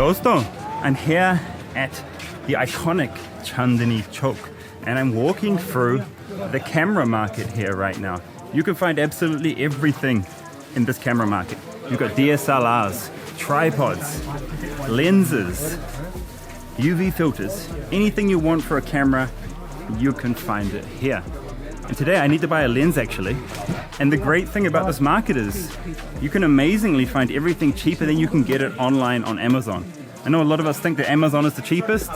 Dosto. I'm here at the iconic Chandni Chowk, and I'm walking through the camera market here right now. You can find absolutely everything in this camera market. You've got DSLRs, tripods, lenses, UV filters, anything you want for a camera, you can find it here. And today I need to buy a lens actually. And the great thing about this market is you can amazingly find everything cheaper than you can get it online on Amazon. I know a lot of us think that Amazon is the cheapest,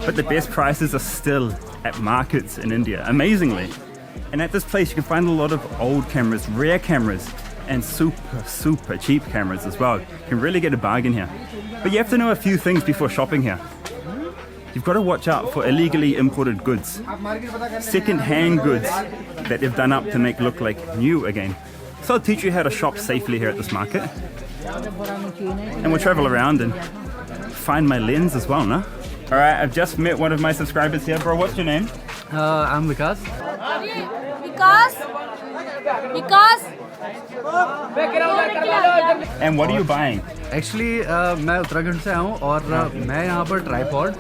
but the best prices are still at markets in India, amazingly. And at this place you can find a lot of old cameras, rare cameras, and super cheap cameras as well. You can really get a bargain here. But you have to know a few things before shopping here. You've got to watch out for illegally imported goods, second-hand goods that they've done up to make look like new again. So I'll teach you how to shop safely here at this market. And we'll travel around and find my lens as well, no? Alright, I've just met one of my subscribers here. Bro, what's your name? I'm Vikas. And what are you buying? Actually, मैं उत्तराखंड से हूँ और मैं यहाँ पर tripod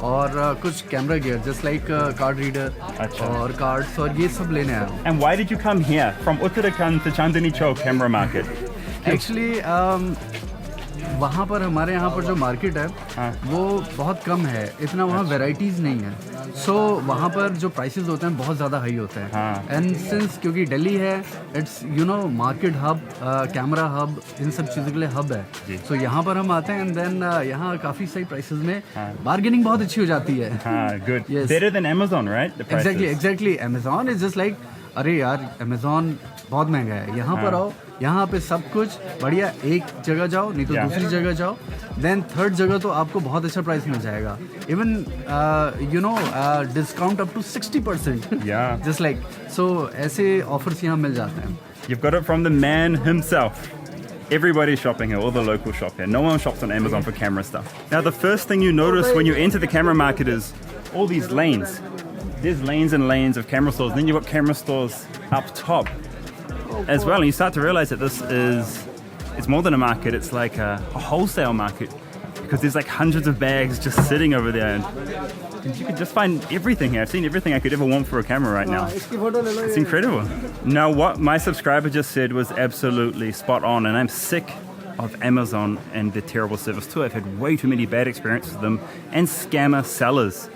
और कुछ camera gear just like card reader और कार्ड्स और ये सब लेने आया हूँ. And why did you come here from Uttarakhand to Chandni Chowk camera market? Actually, वहाँ पर हमारे यहाँ पर जो मार्केट है वो बहुत कम है, इतना वहाँ वेराइटीज़ नहीं है. सो वहाँ पर जो प्राइसेस होते हैं बहुत ज़्यादा हाई होते हैं. एंड सिंस क्योंकि दिल्ली है, it's you know market hub, camera hub, इन सब चीज़ों के लिए हब है. सो यहाँ पर हम आते हैं एंड देन यहाँ काफ़ी सही प्राइसेस में बार्गेनिंग बहुत अच्छी हो जाती है. Good. Yes. Better than Amazon, right? The prices. Exactly. Amazon is just like, अरे यार Amazon बहुत महंगा है. यहाँ पर आओ, यहाँ पे सब कुछ बढ़िया, एक जगह जाओ नहीं तो दूसरी जगह जाओ, देन थर्ड जगह तो आपको बहुत अच्छा प्राइस मिल जाएगा. Even you know discount up to 60%. Just like so ऐसे ऑफर्स यहाँ मिल जाते हैं. You've got it from the man himself. Everybody's shopping here, all the locals shop here. No one shops on Amazon for camera stuff. Now the first thing you notice when you enter the camera market is all these lanes. There's lanes and lanes of camera stores. Then you've got camera stores up top as well. And you start to realize that it's more than a market. It's like a wholesale market because there's like hundreds of bags just sitting over there. And you could just find everything here. I've seen everything I could ever want for a camera right now. It's incredible. Now what my subscriber just said was absolutely spot on, and I'm sick of Amazon and their terrible service too. I've had way too many bad experiences with them and scammer sellers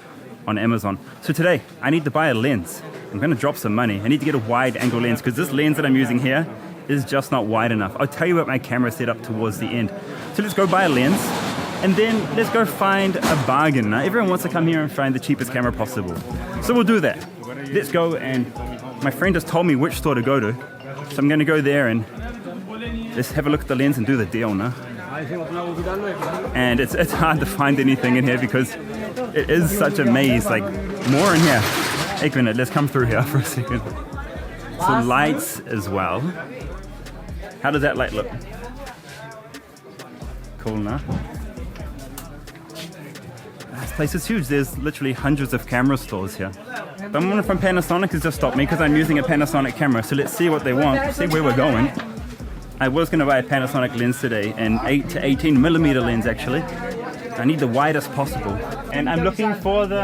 on Amazon. So today I need to buy a lens. I'm going to drop some money. I need to get a wide angle lens because this lens that I'm using here is just not wide enough. I'll tell you about my camera setup towards the end. So let's go buy a lens and then let's go find a bargain. Now everyone wants to come here and find the cheapest camera possible. So we'll do that. Let's go, and my friend just told me which store to go to. So I'm going to go there and let's have a look at the lens and do the deal, no? And it's hard to find anything in here because it is such a maze. Like, more in here. Wait a minute, let's come through here for a second. So lights as well. How does that light look? Cool, no? This place is huge. There's literally hundreds of camera stores here. Someone from Panasonic has just stopped me because I'm using a Panasonic camera. So let's see what they want, see where we're going. I was going to buy a Panasonic lens today, an 8 to 18 millimeter lens actually. I need the widest possible. And I'm looking for the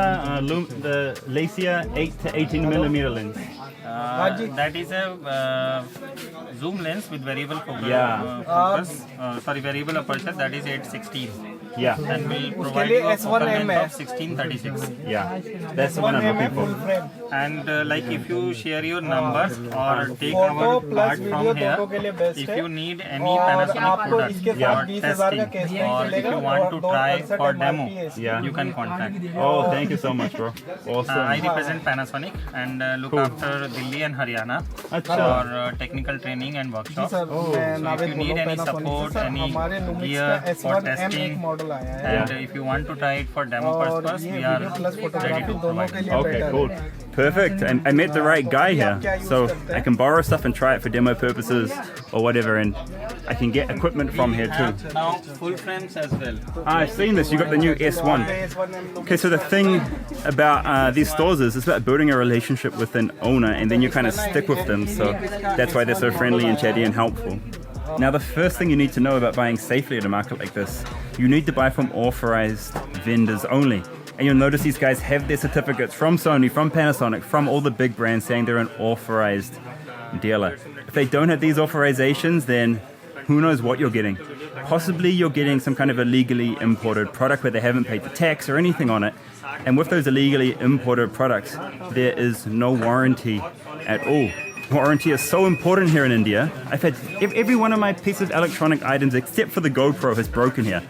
Lacia 8 to 18 millimeter lens. That is a zoom lens with variable focus. Variable aperture. That is 816. Yeah. And will provide you a focal length of 1636. Yeah, that's the one I'm looking for. And like if you share your numbers or take our card from here, if you need any Panasonic product for testing or if you want to try for demo, you can contact. Oh, thank you so much, bro. Awesome. I represent Panasonic and look after Delhi and Haryana for technical training and workshops. So if you need any support, any gear for testing, and if you want to try it for demo purpose, we are ready to provide. Okay, cool. Perfect. And I met the right guy here. So I can borrow stuff and try it for demo purposes or whatever, and I can get equipment from here too. Now full frames as well. I've seen this. You got the new S1. Okay, so the thing about these stores is it's about building a relationship with an owner, and then you kind of stick with them. So that's why they're so friendly and chatty and helpful. Now the first thing you need to know about buying safely at a market like this you need to buy from authorized vendors only. And you'll notice these guys have their certificates from Sony, from Panasonic, from all the big brands saying they're an authorized dealer. If they don't have these authorizations, then who knows what you're getting. Possibly you're getting some kind of illegally imported product where they haven't paid the tax or anything on it. And with those illegally imported products, there is no warranty at all. Warranty is so important here in India. I've had every one of my pieces of electronic items except for the GoPro has broken here.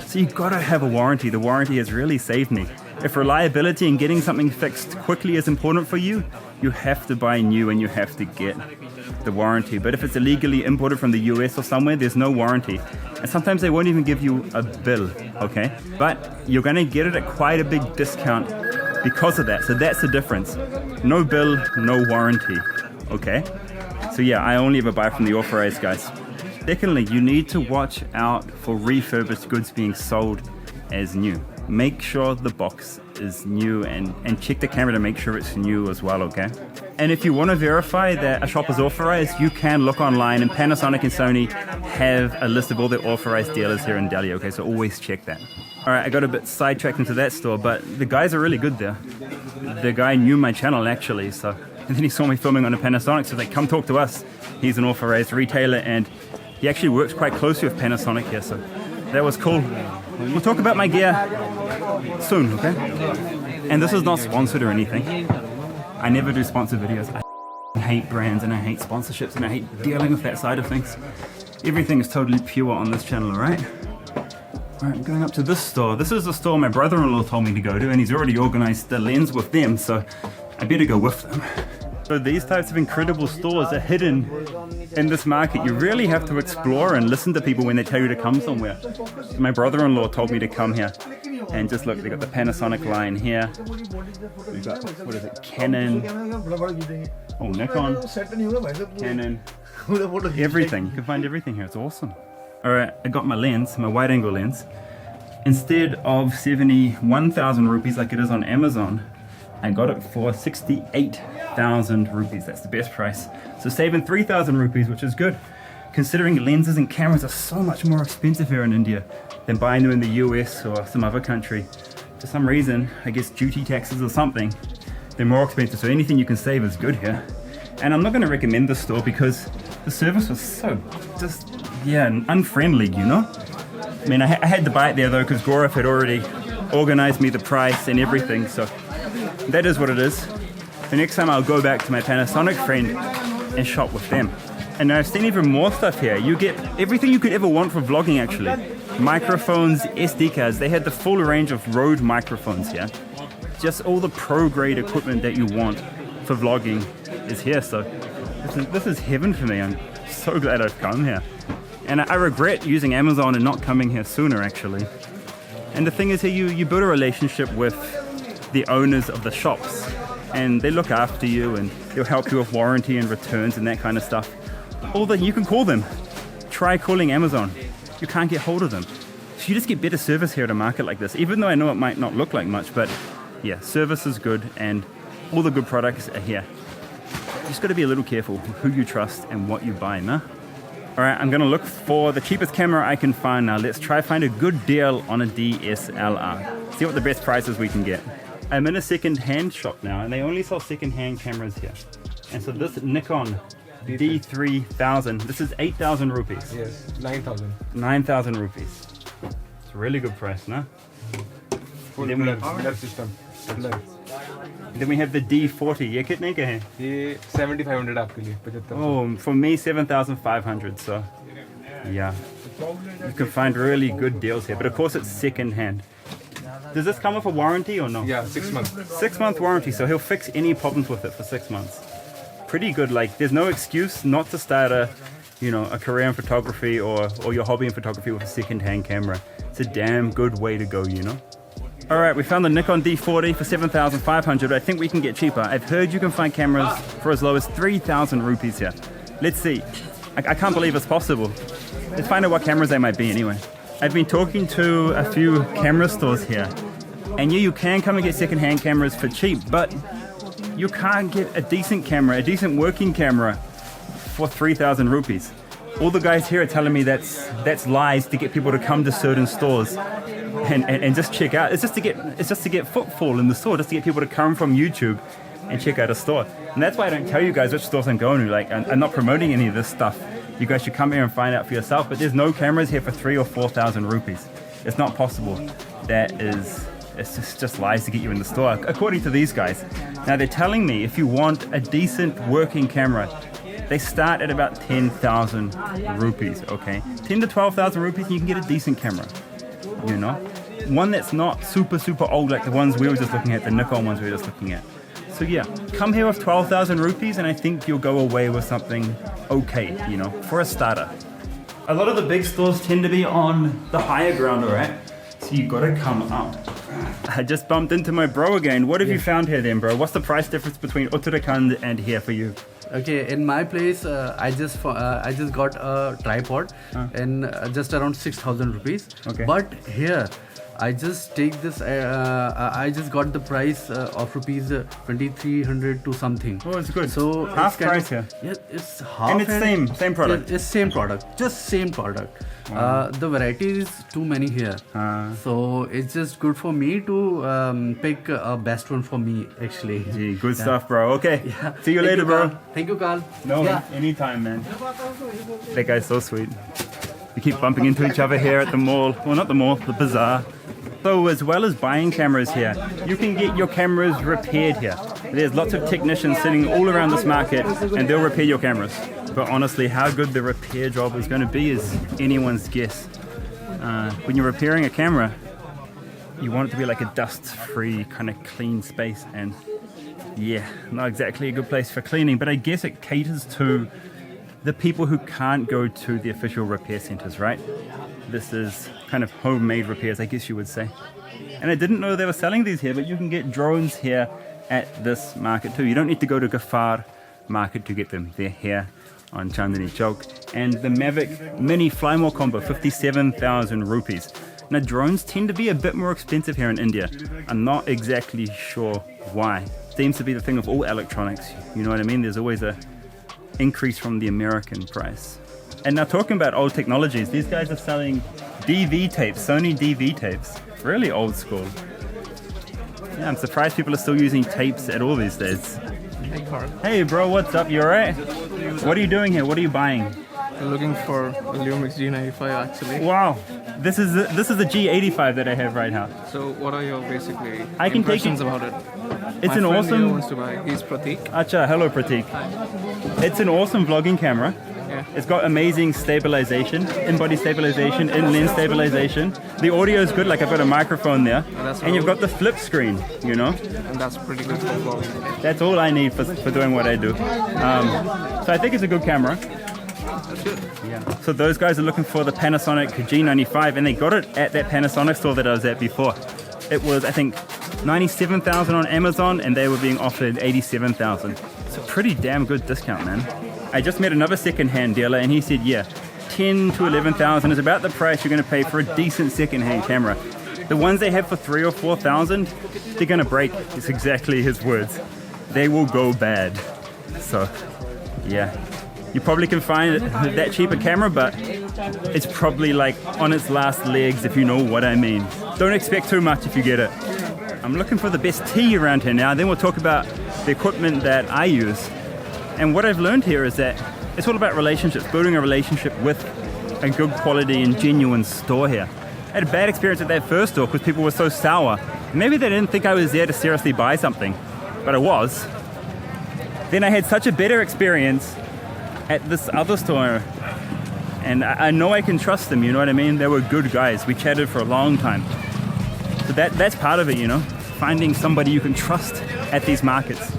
So you've got to have a warranty. The warranty has really saved me. If reliability and getting something fixed quickly is important for you, you have to buy new and you have to get the warranty. But if it's illegally imported from the US or somewhere, there's no warranty. And sometimes they won't even give you a bill, okay? But you're going to get it at quite a big discount because of that. So that's the difference. No bill, no warranty, okay? So yeah, I only ever buy from the authorized guys. Secondly, you need to watch out for refurbished goods being sold as new. Make sure the box is new and check the camera to make sure it's new as well, okay? And if you want to verify that a shop is authorized, you can look online, and Panasonic and Sony have a list of all their authorized dealers here in Delhi, okay? So always check that. All right, I got a bit sidetracked into that store, but the guys are really good there. The guy knew my channel actually, so, and then he saw me filming on a Panasonic, so they come talk to us. He's an authorized retailer and he actually works quite closely with Panasonic here, so that was cool. We'll talk about my gear soon, okay? And this is not sponsored or anything. I never do sponsored videos. I hate brands and I hate sponsorships and I hate dealing with that side of things. Everything is totally pure on this channel, alright? Alright, I'm going up to this store. This is the store my brother-in-law told me to go to, and he's already organized the lens with them, so I better go with them. So these types of incredible stores are hidden in this market. You really have to explore and listen to people when they tell you to come somewhere. So my brother-in-law told me to come here, and just look, they got the Panasonic line here. We've got, what is it, Canon, oh, Nikon, Canon, everything. You can find everything here, it's awesome. Alright, I got my lens, my wide angle lens. Instead of 71,000 rupees like it is on Amazon, I got it for 68,000 rupees. That's the best price. So saving 3,000 rupees, which is good, considering lenses and cameras are so much more expensive here in India than buying them in the US or some other country. For some reason, I guess duty taxes or something, they're more expensive. So anything you can save is good here. And I'm not going to recommend this store because the service was so just, yeah, unfriendly, you know? I mean, I had to buy it there though because Gaurav had already organized me the price and everything, so that is what it is. The next time I'll go back to my Panasonic friend and shop with them. And I've seen even more stuff here. You get everything you could ever want for vlogging actually. Microphones, SD cards, they had the full range of Rode microphones here. Just all the pro grade equipment that you want for vlogging is here. So this is heaven for me. I'm so glad I've come here. And I regret using Amazon and not coming here sooner actually. And the thing is here, you build a relationship with the owners of the shops and they look after you and they'll help you with warranty and returns and that kind of stuff. Or that you can call them. Try calling Amazon. You can't get hold of them. So you just get better service here at a market like this, even though I know it might not look like much, but yeah, service is good and all the good products are here. You just got to be a little careful who you trust and what you buy, nah? Alright, I'm going to look for the cheapest camera I can find now. Let's try find a good deal on a DSLR. See what the best prices we can get. I'm in a second-hand shop now and they only sell second-hand cameras here. And so this Nikon D3000, this is 8,000 rupees. Yes, 9,000. 9,000 rupees. It's a really good price, no? Full blur system. Blur. Then we have the D40. ये कितने के हैं? ये 7,500 आपके लिए 75. Oh, for me 7,500. So yeah, you can find really good deals here. But of course it's second hand. Does this come with a warranty or no? Yeah, 6 months. 6-month warranty. So he'll fix any problems with it for 6 months. Pretty good. Like there's no excuse not to start a career in photography or your hobby in photography with a second-hand camera. It's a damn good way to go, you know. Alright, we found the Nikon D40 for 7,500. I think we can get cheaper. I've heard you can find cameras for as low as 3,000 rupees here. Let's see. I can't believe it's possible. Let's find out what cameras they might be anyway. I've been talking to a few camera stores here. And yeah, you can come and get second-hand cameras for cheap, but you can't get a decent camera, a decent working camera for 3,000 rupees. all the guys here are telling me that's lies to get people to come to certain stores and just check out. It's just to get footfall in the store, just to get people to come from YouTube and check out a store. And that's why I don't tell you guys which stores I'm going to. Like, I'm not promoting any of this stuff. You guys should come here and find out for yourself. But there's no cameras here for 3,000 or 4,000 rupees. It's not possible. It's just lies to get you in the store, according to these guys. Now they're telling me if you want a decent working camera, they start at about 10,000 rupees, okay? 10 to 12,000 rupees and you can get a decent camera, you know? One that's not super old like the ones we were just looking at, the Nikon ones we were just looking at. So yeah, come here with 12,000 rupees and I think you'll go away with something okay, you know, for a starter. A lot of the big stores tend to be on the higher ground, alright? So you gotta come up. I just bumped into my bro again. What have you found here then, bro? What's the price difference between Uttarakhand and here for you? Okay, in my place, I just got a tripod and just around 6,000 rupees. Okay. But here, I just take this. I just got the price of rupees 2,300 to something. Oh, it's good. So half price here. Yeah, it's half. And it's same product. It's same product, just same product. The variety is too many here, so it's just good for me to pick a best one for me actually. Gee, good stuff, bro. Okay, see you later, bro. Thank you, Carl. No, anytime, man. That guy's so sweet. We keep bumping into each other here at the mall. Well, not the mall, the bazaar. So as well as buying cameras here, you can get your cameras repaired here. There's lots of technicians sitting all around this market and they'll repair your cameras. But honestly, how good the repair job is going to be is anyone's guess. When you're repairing a camera, you want it to be like a dust-free kind of clean space, and yeah, not exactly a good place for cleaning, but I guess it caters to the people who can't go to the official repair centers, right? This is kind of homemade repairs, I guess you would say. And I didn't know they were selling these here, but you can get drones here at this market too. You don't need to go to Gafar market to get them. They're here on Chandni Chowk. And the Mavic Mini Fly More combo, 57,000 rupees. Now drones tend to be a bit more expensive here in India. I'm not exactly sure why. Seems to be the thing of all electronics, you know what I mean? There's always a increase from the American price. And now talking about old technologies, these guys are selling DV tapes, Sony DV tapes. Really old school. Yeah, I'm surprised people are still using tapes at all these days. Hey, Carl. Hey bro, what's up? You alright? What are you doing here? What are you buying? I'm looking for a Lumix G95 actually. Wow, this is the G85 that I have right now. So what are your basically I can take impressions it. about it? It's My an friend awesome. here wants to buy. He's Pratik. Acha, hello Pratik. It's an awesome vlogging camera. Yeah. It's got amazing stabilization, in-body stabilization, in-lens stabilization. The audio is good, like I've got a microphone there. And you've got the flip screen, you know? And that's pretty good for vlogging. That's all I need for doing what I do. So I think it's a good camera. That's good. Yeah. So those guys are looking for the Panasonic G95 and they got it at that Panasonic store that I was at before. It was, I think, 97,000 on Amazon and they were being offered 87,000. It's a pretty damn good discount, man. I just met another second-hand dealer and he said, yeah, 10 to 11,000 is about the price you're going to pay for a decent second-hand camera. The ones they have for 3,000 or 4,000, they're going to break. It's exactly his words. They will go bad. So, yeah. You probably can find that cheaper camera, but it's probably like on its last legs, if you know what I mean. Don't expect too much if you get it. I'm looking for the best tea around here now. Then we'll talk about the equipment that I use. And what I've learned here is that it's all about relationships, building a relationship with a good quality and genuine store here. I had a bad experience at that first store because people were so sour. Maybe they didn't think I was there to seriously buy something, but I was. Then I had such a better experience at this other store, and I know I can trust them, you know what I mean? They were good guys. We chatted for a long time. So that's part of it, you know, finding somebody you can trust at these markets.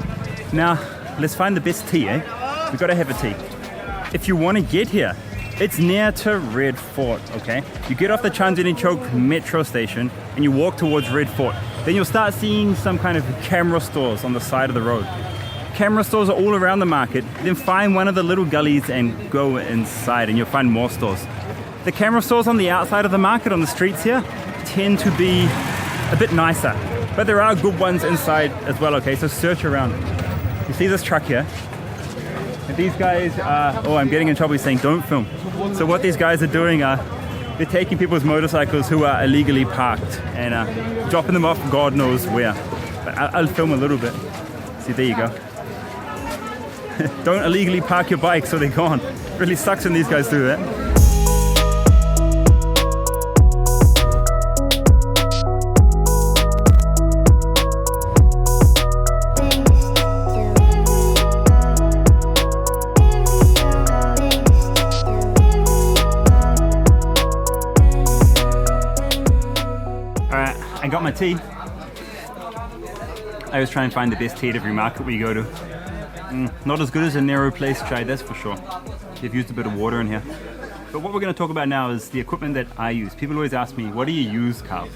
Now, let's find the best tea, eh? We've got to have a tea. If you want to get here, it's near to Red Fort, okay? You get off the Chandni Chowk metro station and you walk towards Red Fort. Then you'll start seeing some kind of camera stores on the side of the road. Camera stores are all around the market. Then find one of the little gullies and go inside and you'll find more stores. The camera stores on the outside of the market, on the streets here, tend to be a bit nicer. But there are good ones inside as well, okay? So search around. You see this truck here? And these guys are, oh, I'm getting in trouble saying don't film. So what these guys are doing are they're taking people's motorcycles who are illegally parked and dropping them off God knows where. But I'll film a little bit. See, there you go. Don't illegally park your bike so they're gone. It really sucks when these guys do that. Alright, I got my tea. I always try and find the best tea at every market we go to. Not as good as a narrow place chai, that's for sure. They've used a bit of water in here. But what we're going to talk about now is the equipment that I use. People always ask me, what do you use, Carl?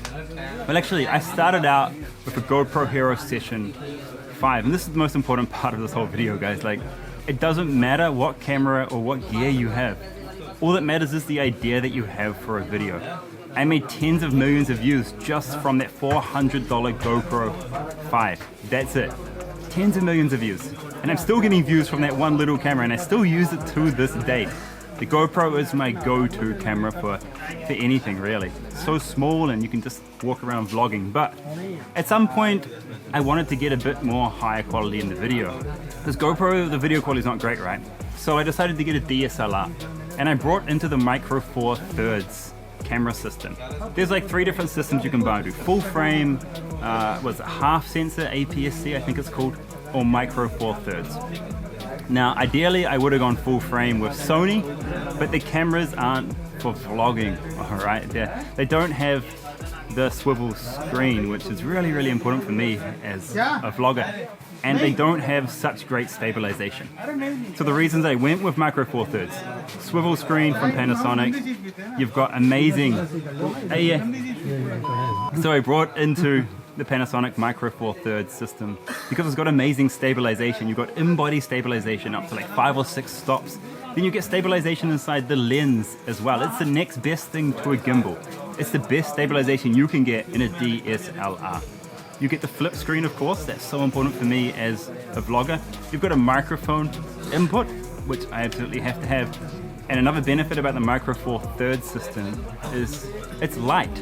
Well, actually, I started out with a GoPro Hero Session 5. And this is the most important part of this whole video, guys. Like, it doesn't matter what camera or what gear you have. All that matters is the idea that you have for a video. I made tens of millions of views just from that $400 GoPro 5. That's it. Tens of millions of views. And I'm still getting views from that one little camera, and I still use it to this day. The GoPro is my go-to camera for anything, really. It's so small and you can just walk around vlogging. But at some point, I wanted to get a bit more higher quality in the video. This GoPro, the video quality is not great, right? So I decided to get a DSLR. And I brought into the Micro Four Thirds camera system. There's like 3 different systems you can buy. Full frame, was it half sensor, APS-C I think it's called, or Micro Four Thirds. Now ideally I would have gone full frame with Sony, but the cameras aren't for vlogging, alright? They don't have the swivel screen, which is really, really important for me as a vlogger. And they don't have such great stabilization. So the reasons I went with Micro Four Thirds: swivel screen from Panasonic, you've got amazing, so I brought into the Panasonic Micro Four Thirds system because it's got amazing stabilization. You've got in-body stabilization up to like 5 or 6 stops. Then you get stabilization inside the lens as well. It's the next best thing to a gimbal. It's the best stabilization you can get in a DSLR. You get the flip screen, of course, that's so important for me as a vlogger. You've got a microphone input, which I absolutely have to have. And another benefit about the Micro Four Thirds system is it's light.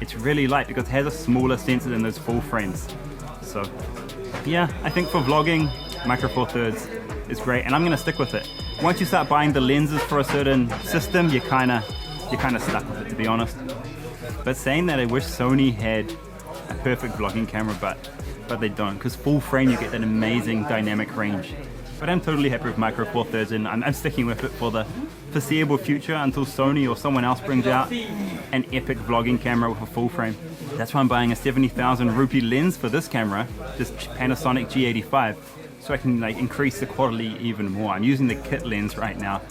It's really light because it has a smaller sensor than those full frames. So yeah, I think for vlogging, Micro Four Thirds is great, and I'm gonna stick with it. Once you start buying the lenses for a certain system, you're kinda stuck with it, to be honest. But saying that, I wish Sony had a perfect vlogging camera, but they don't, because full frame you get that amazing dynamic range. But I'm totally happy with Micro Four Thirds, and I'm sticking with it for the foreseeable future until Sony or someone else brings out an epic vlogging camera with a full frame. That's why I'm buying a 70,000 rupee lens for this camera, this Panasonic G85, so I can like increase the quality even more. I'm using the kit lens right now,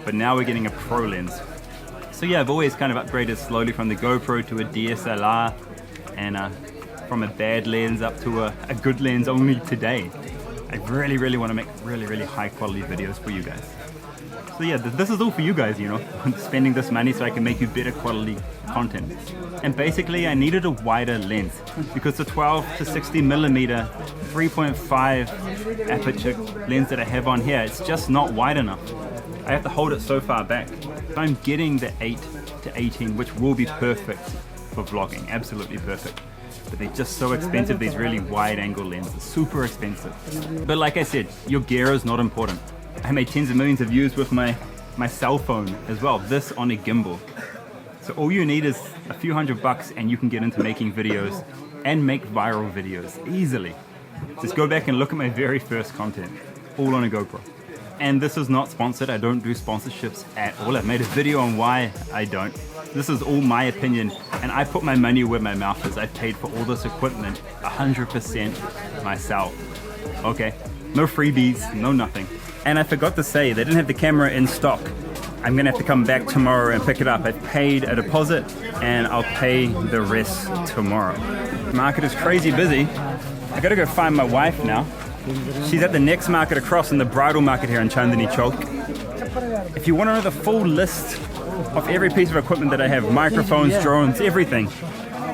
but now we're getting a pro lens. So yeah, I've always kind of upgraded slowly from the GoPro to a DSLR, and from a bad lens up to a good lens only today. I really, really want to make really, really high quality videos for you guys. So yeah, this is all for you guys, you know. I'm spending this money so I can make you better quality content. And basically I needed a wider lens because the 12 to 60 millimeter 3.5 aperture lens that I have on here, it's just not wide enough. I have to hold it so far back. So I'm getting the 8 to 18, which will be perfect for vlogging, absolutely perfect. But they're just so expensive, these really wide angle lenses, super expensive. But like I said, your gear is not important. I made tens of millions of views with my cell phone as well, this on a gimbal. So all you need is a few $100 and you can get into making videos and make viral videos easily. Just go back and look at my very first content, all on a GoPro. And this is not sponsored, I don't do sponsorships at all. I've made a video on why I don't. This is all my opinion, and I put my money where my mouth is. I've paid for all this equipment 100% myself. Okay, no freebies, no nothing. And I forgot to say, they didn't have the camera in stock. I'm gonna have to come back tomorrow and pick it up. I've paid a deposit and I'll pay the rest tomorrow. The market is crazy busy. I gotta go find my wife now. She's at the next market across in the bridal market here in Chandni, Chowk. If you want to know the full list of every piece of equipment that I have, microphones, drones, everything,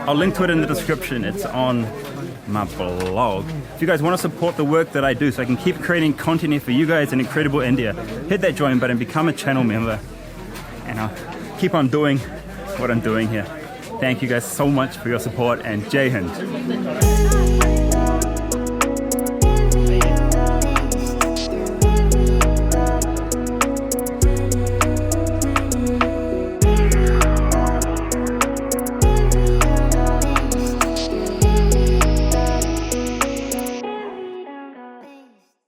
I'll link to it in the description. It's on my blog. If you guys want to support the work that I do so I can keep creating content here for you guys in incredible India, hit that join button, become a channel member, and I'll keep on doing what I'm doing here. Thank you guys so much for your support, and Jai Hind.